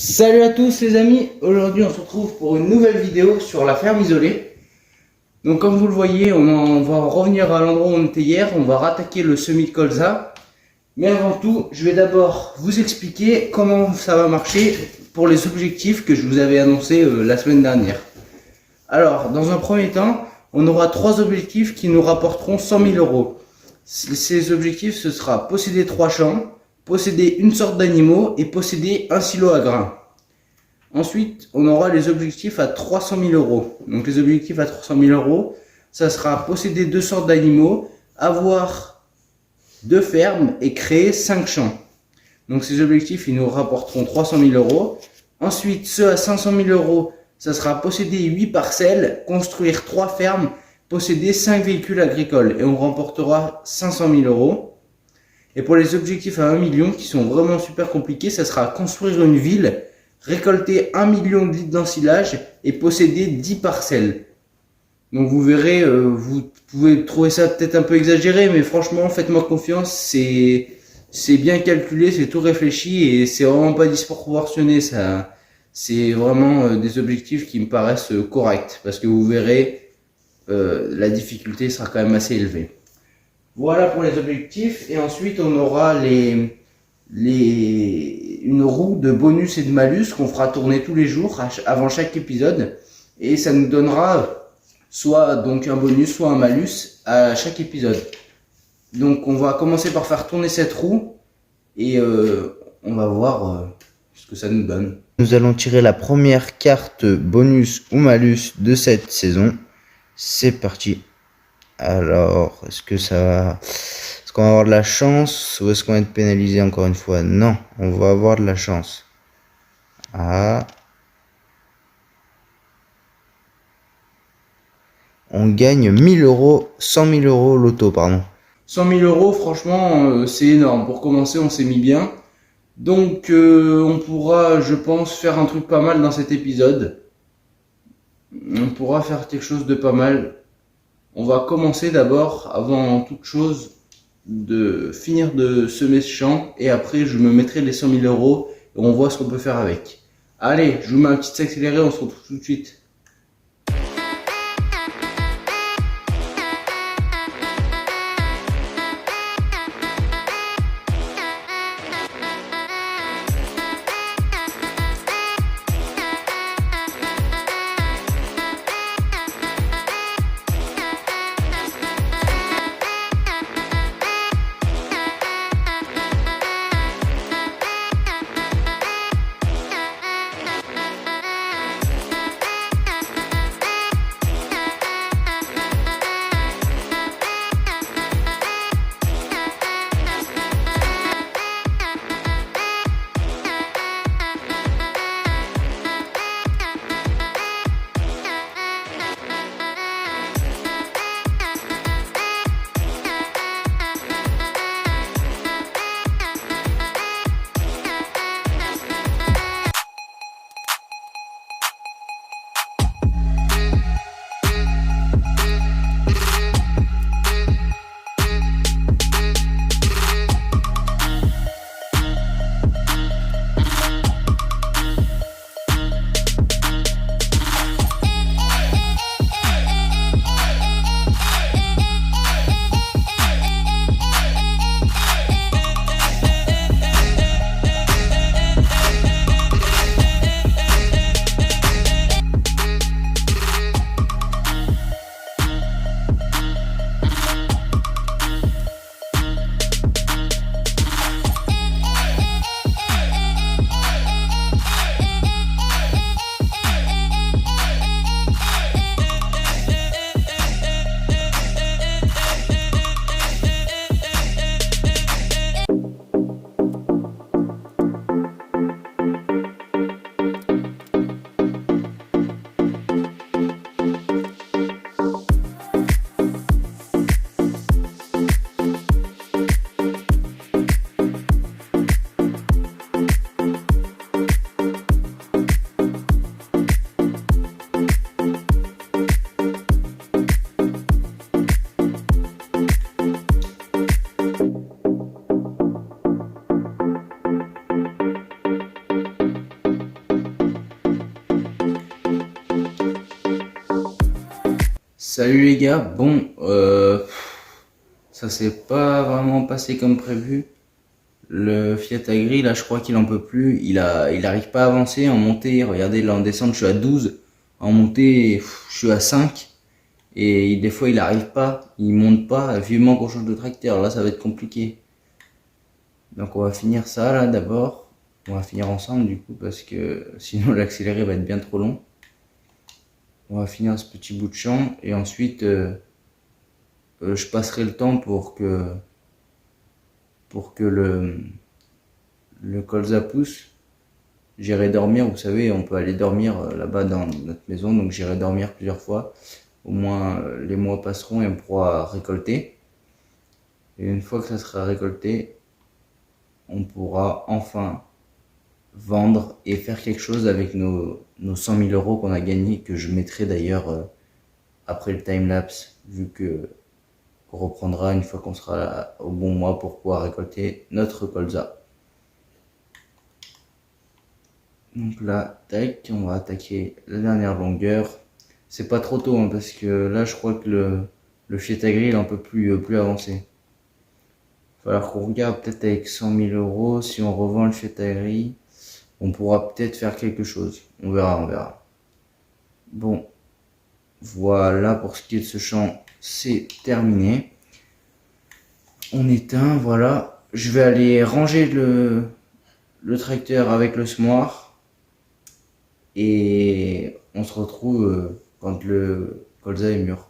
Salut à tous les amis, aujourd'hui on se retrouve pour une nouvelle vidéo sur la ferme isolée. Donc comme vous le voyez, on va revenir à l'endroit où on était hier, on va rattaquer le semis de colza. Mais avant tout, je vais d'abord vous expliquer comment ça va marcher pour les objectifs que je vous avais annoncés la semaine dernière. Alors, dans un premier temps, on aura 3 objectifs qui nous rapporteront 100 000 euros. Ces objectifs, ce sera posséder 3 champs, posséder une sorte d'animaux et posséder un silo à grains. Ensuite, on aura les objectifs à 300 000 euros. Donc les objectifs à 300 000 euros, ça sera posséder 2 sortes d'animaux, avoir 2 fermes et créer 5 champs. Donc ces objectifs, ils nous rapporteront 300 000 euros. Ensuite, ceux à 500 000 euros, ça sera posséder 8 parcelles, construire 3 fermes, posséder 5 véhicules agricoles et on remportera 500 000 euros. Et pour les objectifs à 1 million, qui sont vraiment super compliqués, ça sera construire une ville, récolter 1 million de litres d'ensilage et posséder 10 parcelles. Donc vous verrez, vous pouvez trouver ça peut-être un peu exagéré, mais franchement, faites-moi confiance, c'est bien calculé, c'est tout réfléchi et c'est vraiment pas disproportionné. Ça, c'est vraiment des objectifs qui me paraissent corrects, parce que vous verrez, la difficulté sera quand même assez élevée. Voilà pour les objectifs, et ensuite on aura une roue de bonus et de malus qu'on fera tourner tous les jours avant chaque épisode, et ça nous donnera soit donc un bonus soit un malus à chaque épisode. Donc on va commencer par faire tourner cette roue et on va voir ce que ça nous donne. Nous allons tirer la première carte bonus ou malus de cette saison. C'est parti. Alors, est-ce qu'on va avoir de la chance ou est-ce qu'on va être pénalisé encore une fois? Non, on va avoir de la chance. Ah. On gagne 1000 euros, 100 000 euros loto, pardon. 100 000 euros, franchement, c'est énorme. Pour commencer, on s'est mis bien. Donc, on pourra, je pense, faire un truc pas mal dans cet épisode. On pourra faire quelque chose de pas mal. On va commencer d'abord, avant toute chose, de finir de semer ce champ. Et après, je me mettrai les 100 000 euros et on voit ce qu'on peut faire avec. Allez, je vous mets un petit accéléré, on se retrouve tout de suite. Salut les gars, bon, ça s'est pas vraiment passé comme prévu. Le Fiat Agri, là, je crois qu'il en peut plus. Il arrive pas à avancer. En montée, regardez, là, en descente, je suis à 12. En montée, je suis à 5. Et des fois, il arrive pas. Il monte pas. Vivement qu'on change de tracteur. Là, ça va être compliqué. Donc, on va finir ça, là, d'abord. On va finir ensemble, du coup, parce que sinon, l'accéléré va être bien trop long. On va finir ce petit bout de champ. Et ensuite, je passerai le temps pour que le colza pousse. J'irai dormir, vous savez, on peut aller dormir là-bas dans notre maison, donc j'irai dormir plusieurs fois. Au moins, les mois passeront et on pourra récolter. Et une fois que ça sera récolté, on pourra enfin vendre et faire quelque chose avec nos 100 000 euros qu'on a gagnés, que je mettrai d'ailleurs après le timelapse, vu que on reprendra une fois qu'on sera là, au bon mois pour pouvoir récolter notre colza. Donc là, tac, on va attaquer la dernière longueur. C'est pas trop tôt, hein, parce que là, je crois que le Fiat Agri, il en peut plus avancer. Il va falloir qu'on regarde peut-être avec 100 000 euros, si on revend le Fiat Agri, on pourra peut-être faire quelque chose. On verra, on verra. Bon, voilà pour ce qui est de ce champ, c'est terminé. On éteint, voilà. Je vais aller ranger le tracteur avec le semoir. Et on se retrouve quand le colza est mûr.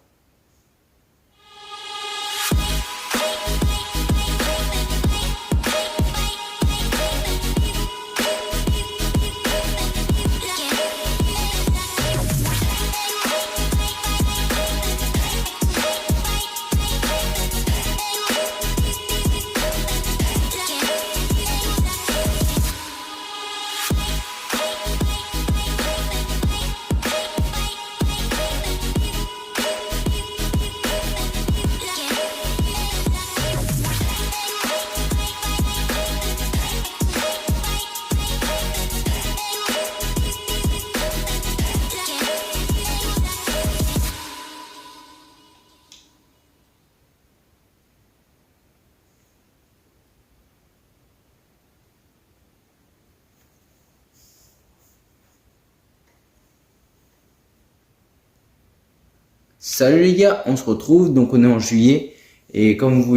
Salut les gars, on se retrouve, donc on est en juillet. Et comme vous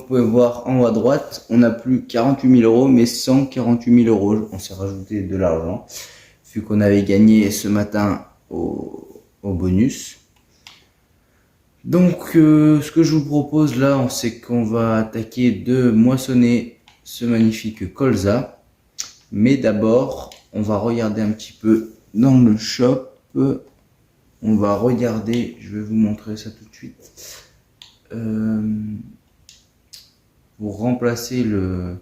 pouvez voir en haut à droite, on n'a plus 48 000 euros, mais 148 000 euros. On s'est rajouté de l'argent, vu qu'on avait gagné ce matin au bonus. Donc, ce que je vous propose là, c'est qu'on va attaquer de moissonner ce magnifique colza. Mais d'abord, on va regarder un petit peu dans le shop. On va regarder, je vais vous montrer ça tout de suite. Pour remplacer le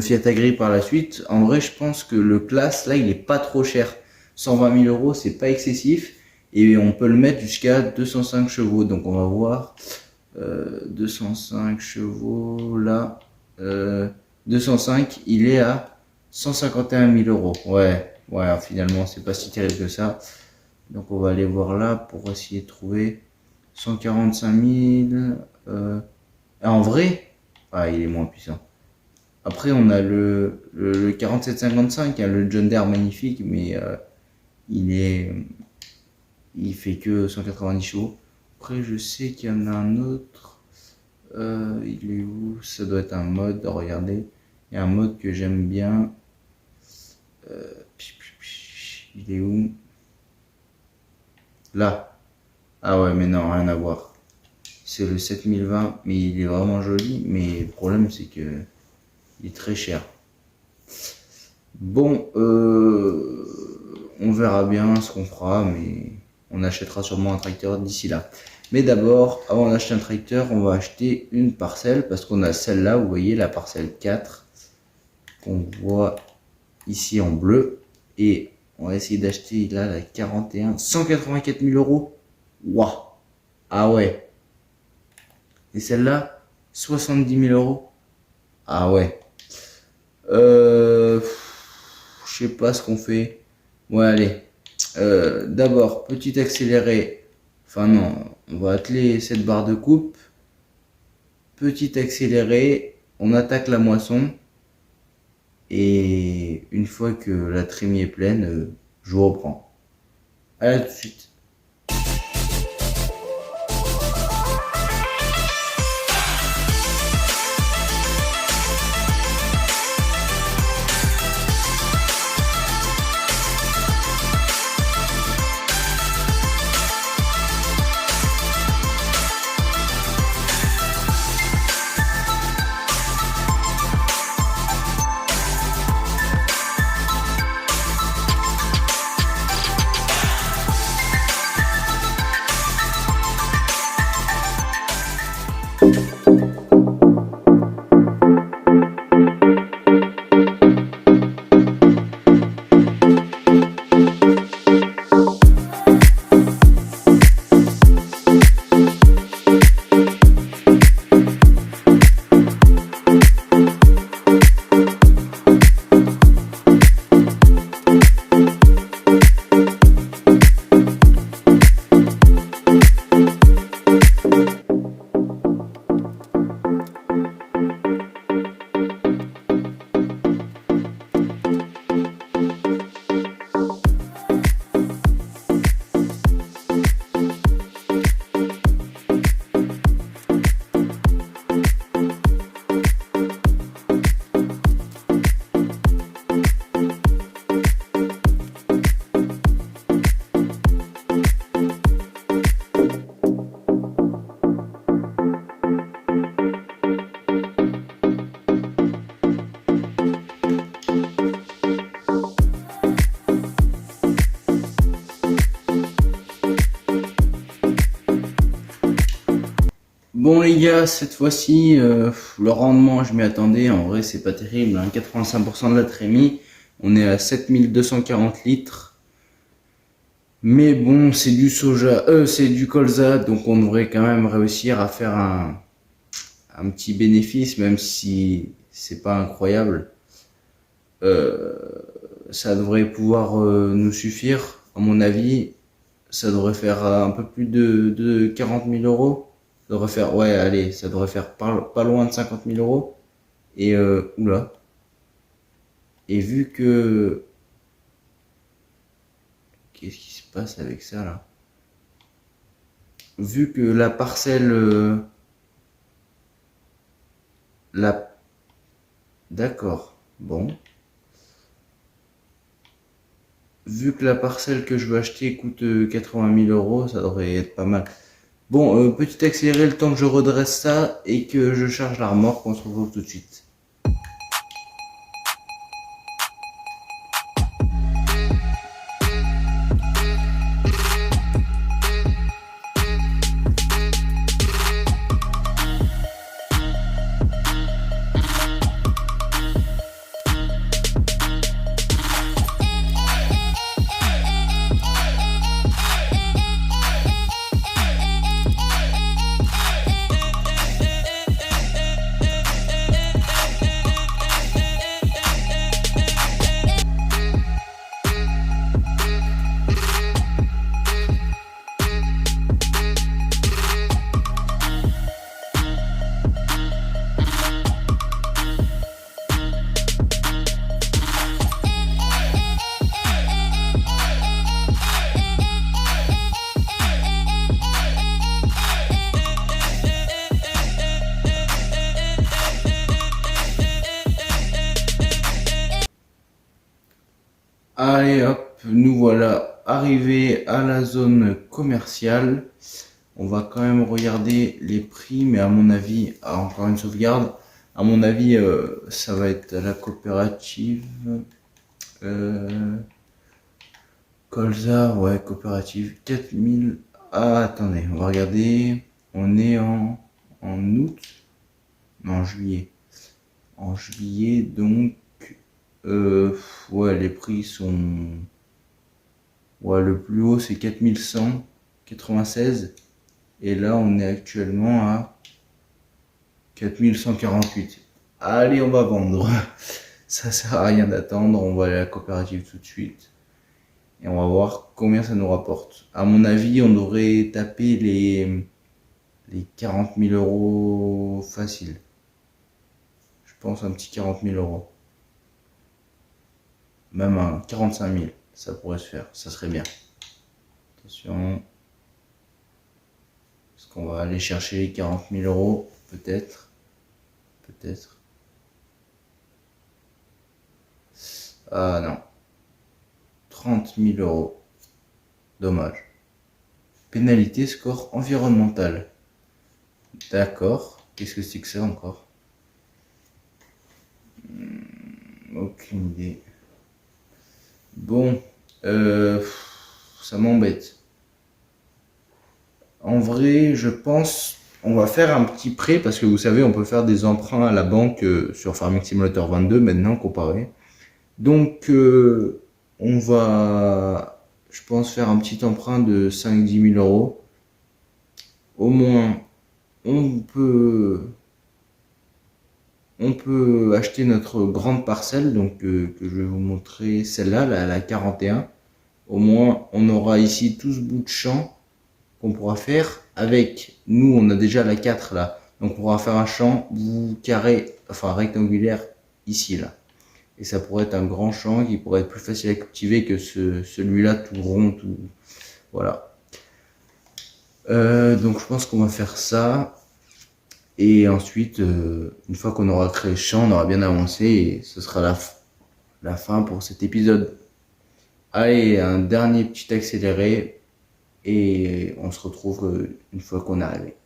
Fiat Agri par la suite. En vrai, je pense que le classe là, il est pas trop cher. 120 000 euros, c'est pas excessif. Et on peut le mettre jusqu'à 205 chevaux. Donc on va voir 205 chevaux là. 205, il est à 151 000 euros. Ouais, finalement, c'est pas si terrible que ça. Donc, on va aller voir là pour essayer de trouver 145 000. En vrai, il est moins puissant. Après, on a le 4755, hein, le John Deere magnifique, mais il fait que 190 chevaux. Après, je sais qu'il y en a un autre. Il est où? Ça doit être un mode, regardez. Il y a un mode que j'aime bien. Il est où? Là. Ah ouais, mais non, rien à voir. C'est le 7020, mais il est vraiment joli. Mais le problème, c'est que il est très cher. Bon, on verra bien ce qu'on fera, mais on achètera sûrement un tracteur d'ici là. Mais d'abord, avant d'acheter un tracteur, on va acheter une parcelle, parce qu'on a celle-là, vous voyez, la parcelle 4, qu'on voit ici en bleu. Et on va essayer d'acheter là la 41, 184 000 euros. Waouh! Ah ouais. Et celle-là, 70 000 euros. Ah ouais. Je sais pas ce qu'on fait. Ouais, allez. D'abord, petit accéléré. Enfin non, on va atteler cette barre de coupe. Petit accéléré, on attaque la moisson. Et une fois que la trémie est pleine, je vous reprends. À tout de suite. Bon les gars, cette fois-ci, le rendement, je m'y attendais. En vrai, c'est pas terrible, hein. 85% de la trémie. On est à 7240 litres. Mais bon, c'est du soja, c'est du colza, donc on devrait quand même réussir à faire un petit bénéfice, même si c'est pas incroyable. Ça devrait pouvoir nous suffire, à mon avis. Ça devrait faire un peu plus de 40 000 euros. Ça devrait faire, ouais, allez, ça devrait faire pas loin de 50 000 euros. Et, oula. Et vu que... Qu'est-ce qui se passe avec ça, là? Vu que la parcelle... D'accord, bon. Vu que la parcelle que je veux acheter coûte 80 000 euros, ça devrait être pas mal. Bon, petit accéléré, le temps que je redresse ça et que je charge la remorque, on se retrouve tout de suite. Allez hop, nous voilà arrivés à la zone commerciale. On va quand même regarder les prix, mais à mon avis, encore une sauvegarde, à mon avis, ça va être la coopérative. Colza, ouais, coopérative, 4000. Ah, attendez, on va regarder. On est en août. Non, en juillet. En juillet, donc. Ouais, les prix sont... Ouais, le plus haut c'est 4196. Et là, on est actuellement à 4148. Allez, on va vendre. Ça sert à rien d'attendre, on va aller à la coopérative tout de suite. Et on va voir combien ça nous rapporte. À mon avis, on devrait taper les 40 000 euros facile. Je pense un petit 40 000 euros. Même un 45 000, ça pourrait se faire, ça serait bien. Attention. Est-ce qu'on va aller chercher les 40 000 euros? Peut-être. Peut-être. Ah non. 30 000 euros. Dommage. Pénalité score environnemental. D'accord. Qu'est-ce que c'est que ça encore? Aucune idée. Bon. Ça m'embête. En vrai, je pense, on va faire un petit prêt parce que vous savez, on peut faire des emprunts à la banque sur Farming Simulator 22 maintenant comparé. Donc, on va, je pense, faire un petit emprunt de 5-10 000 euros. Au moins, on peut, on peut acheter notre grande parcelle, donc que je vais vous montrer celle-là, la 41. Au moins, on aura ici tout ce bout de champ qu'on pourra faire avec, nous on a déjà la 4 là, donc on pourra faire un champ carré, enfin rectangulaire ici là. Et ça pourrait être un grand champ qui pourrait être plus facile à cultiver que celui-là tout rond, tout, voilà. Donc je pense qu'on va faire ça. Et ensuite, une fois qu'on aura créé le champ, on aura bien avancé et ce sera la fin pour cet épisode. Allez, un dernier petit accéléré et on se retrouve une fois qu'on est arrivé.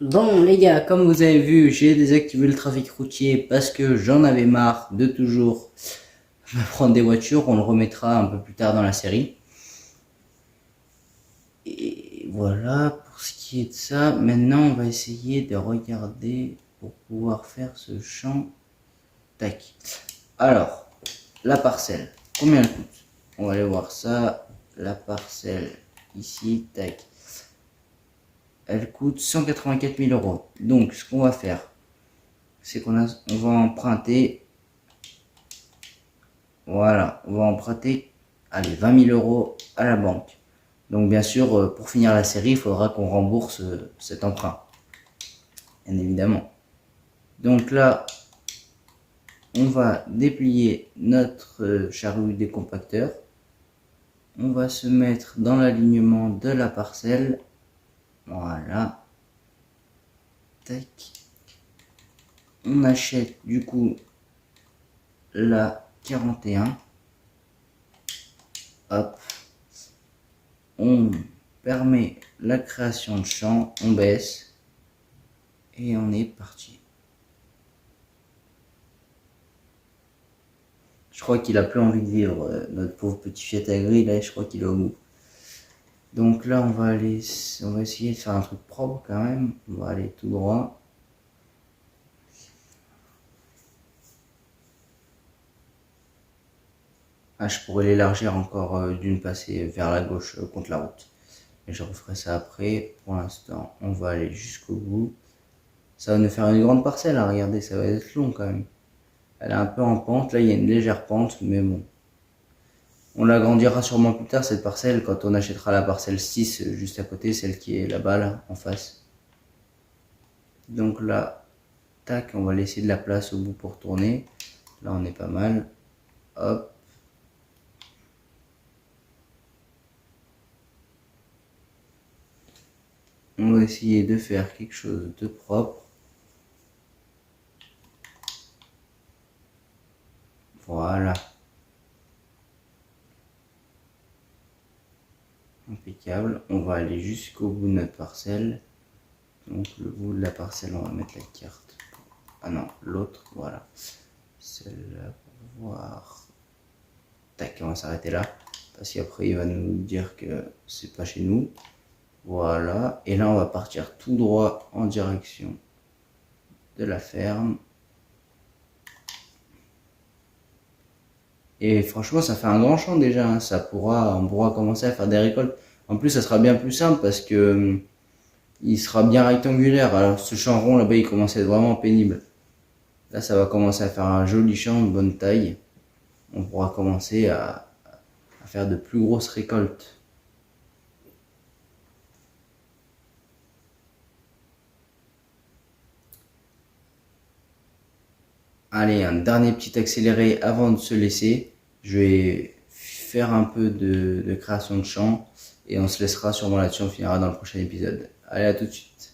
Bon les gars, comme vous avez vu, j'ai désactivé le trafic routier parce que j'en avais marre de toujours me prendre des voitures. On le remettra un peu plus tard dans la série. Et voilà pour ce qui est de ça. Maintenant, on va essayer de regarder pour pouvoir faire ce champ. Tac. Alors, la parcelle, combien elle coûte? On va aller voir ça. La parcelle ici, tac. Elle coûte 184 000 euros. Donc, ce qu'on va faire, c'est on va emprunter. Voilà, on va emprunter, allez, 20 000 euros à la banque. Donc, bien sûr, pour finir la série, il faudra qu'on rembourse cet emprunt. Bien évidemment. Donc là, on va déplier notre charrue décompacteur. On va se mettre dans l'alignement de la parcelle. Voilà. Tac. On achète du coup la 41. Hop. On permet la création de champ. On baisse. Et on est parti. Je crois qu'il a plus envie de vivre, notre pauvre petit Fiat Agri, là, je crois qu'il est au bout. Donc là, on va essayer de faire un truc propre quand même. On va aller tout droit. Ah, je pourrais l'élargir encore d'une passée vers la gauche contre la route. Mais je referai ça après. Pour l'instant, on va aller jusqu'au bout. Ça va nous faire une grande parcelle, hein. Regardez, ça va être long quand même. Elle est un peu en pente, là il y a une légère pente, mais bon. On l'agrandira sûrement plus tard cette parcelle quand on achètera la parcelle 6 juste à côté, celle qui est là-bas, là, en face. Donc là, tac, on va laisser de la place au bout pour tourner. Là on est pas mal. Hop. On va essayer de faire quelque chose de propre. Voilà. Impeccable. On va aller jusqu'au bout de notre parcelle. Donc le bout de la parcelle, on va mettre la carte. Ah non, l'autre, voilà. Celle-là pour voir. Tac, on va s'arrêter là. Parce qu'après il va nous dire que c'est pas chez nous. Voilà. Et là on va partir tout droit en direction de la ferme. Et franchement ça fait un grand champ déjà, hein. On pourra commencer à faire des récoltes. En plus ça sera bien plus simple parce que il sera bien rectangulaire. Alors ce champ rond là-bas il commence à être vraiment pénible. Là ça va commencer à faire un joli champ de bonne taille. On pourra commencer à faire de plus grosses récoltes. Allez, un dernier petit accéléré avant de se laisser. Je vais faire un peu de création de champ et on se laissera sûrement là-dessus. On finira dans le prochain épisode. Allez, à tout de suite.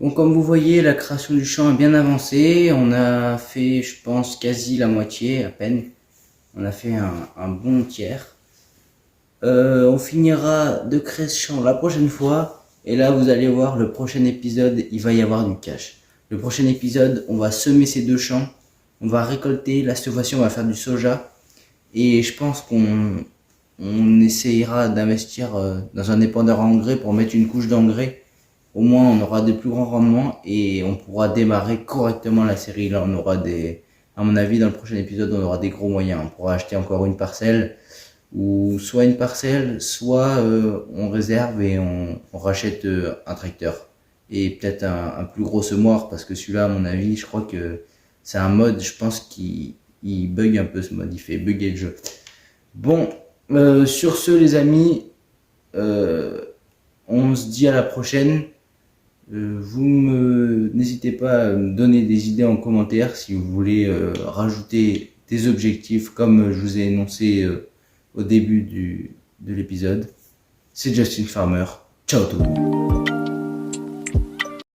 Bon, comme vous voyez, la création du champ est bien avancée. On a fait, je pense, quasi la moitié, à peine. On a fait un bon tiers. On finira de créer ce champ la prochaine fois. Et là, vous allez voir, le prochain épisode, il va y avoir du cash. Le prochain épisode, on va semer ces deux champs. On va récolter. Là, cette fois-ci, on va faire du soja. Et je pense qu'on essayera d'investir dans un épandeur à engrais pour mettre une couche d'engrais. Au moins on aura de plus grands rendements et on pourra démarrer correctement la série. Là on aura à mon avis dans le prochain épisode on aura des gros moyens. On pourra acheter encore une parcelle ou soit une parcelle, soit on réserve et on rachète un tracteur. Et peut-être un plus gros semoir parce que celui-là à mon avis je crois que c'est un mode, je pense qu'il bug un peu ce mode, il fait bugger le jeu. Bon, sur ce les amis, on se dit à la prochaine. N'hésitez pas à me donner des idées en commentaire si vous voulez rajouter des objectifs comme je vous ai énoncé au début de l'épisode. C'est Justin Farmer. Ciao tout le monde.